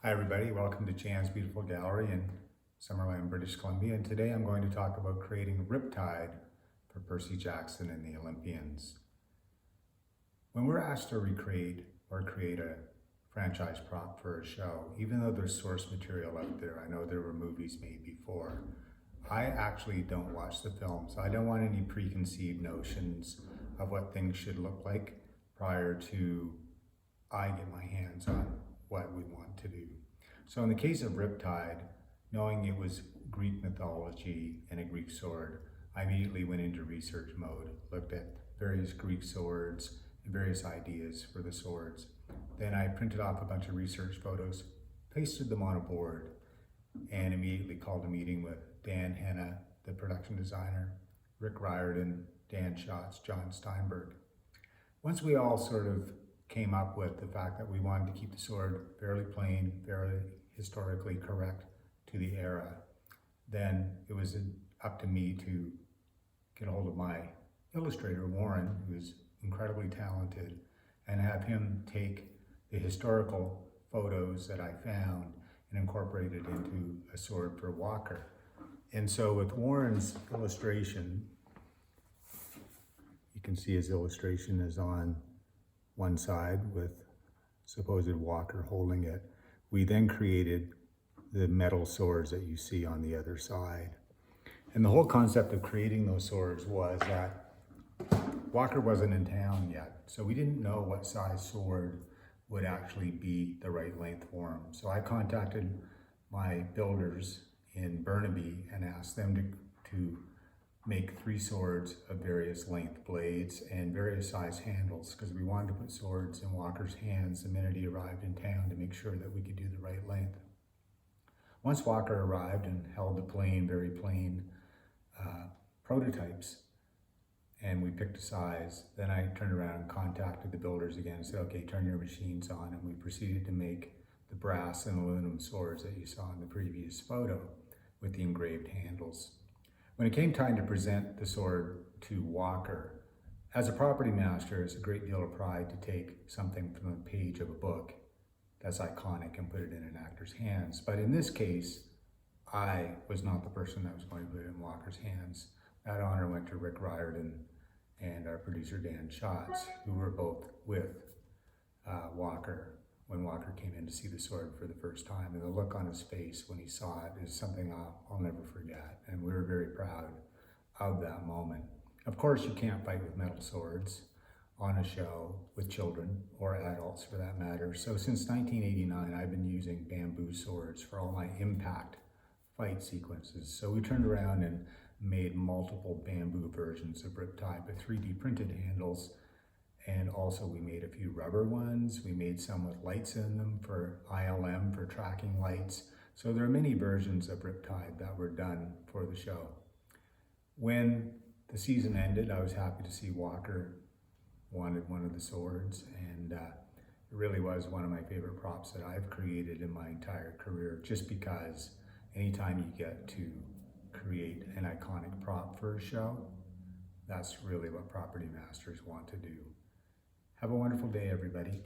Hi everybody, welcome to Jan's Beautiful Gallery in Summerland, British Columbia, and today I'm going to talk about creating Riptide for Percy Jackson and the Olympians. When we're asked to recreate or create a franchise prop for a show, even though there's source material out there, I know there were movies made before, I actually don't watch the films. I don't want any preconceived notions of what things should look like prior to I get my hands on what we want to do. So in the case of Riptide, knowing it was Greek mythology and a Greek sword, I immediately went into research mode, looked at various Greek swords and various ideas for the swords. Then I printed off a bunch of research photos, pasted them on a board, and immediately called a meeting with Dan Henna, the production designer, Rick Riordan, Dan Schatz, John Steinberg. Once we all sort of came up with the fact that we wanted to keep the sword fairly plain, fairly historically correct to the era, then it was up to me to get a hold of my illustrator, Warren, who's incredibly talented, and have him take the historical photos that I found and incorporate it into a sword for Walker. And so with Warren's illustration, you can see his illustration is on one side with supposed Walker holding it. We then created the metal swords that you see on the other side. And the whole concept of creating those swords was that Walker wasn't in town yet, so we didn't know what size sword would actually be the right length for him. So I contacted my builders in Burnaby and asked them to make 3 swords of various length blades and various size handles, because we wanted to put swords in Walker's hands the minute he arrived in town to make sure that we could do the right length. Once Walker arrived and held the plain, very plain prototypes, and we picked a size, then I turned around and contacted the builders again and said, okay, turn your machines on, and we proceeded to make the brass and aluminum swords that you saw in the previous photo with the engraved handles. When it came time to present the sword to Walker, as a property master, it's a great deal of pride to take something from a page of a book that's iconic and put it in an actor's hands. But in this case, I was not the person that was going to put it in Walker's hands. That honor went to Rick Riordan and our producer Dan Schatz, who were both with Walker when Walker came in to see the sword for the first time. And the look on his face when he saw it is something I'll never forget. And we were very proud of that moment. Of course, you can't fight with metal swords on a show with children or adults for that matter. So since 1989, I've been using bamboo swords for all my impact fight sequences. So we turned around and made multiple bamboo versions of Riptide with 3D printed handles. And also we made a few rubber ones. We made some with lights in them for ILM, for tracking lights. So there are many versions of Riptide that were done for the show. When the season ended, I was happy to see Walker wanted one of the swords, and it really was one of my favorite props that I've created in my entire career, just because anytime you get to create an iconic prop for a show, that's really what property masters want to do. Have a wonderful day, everybody.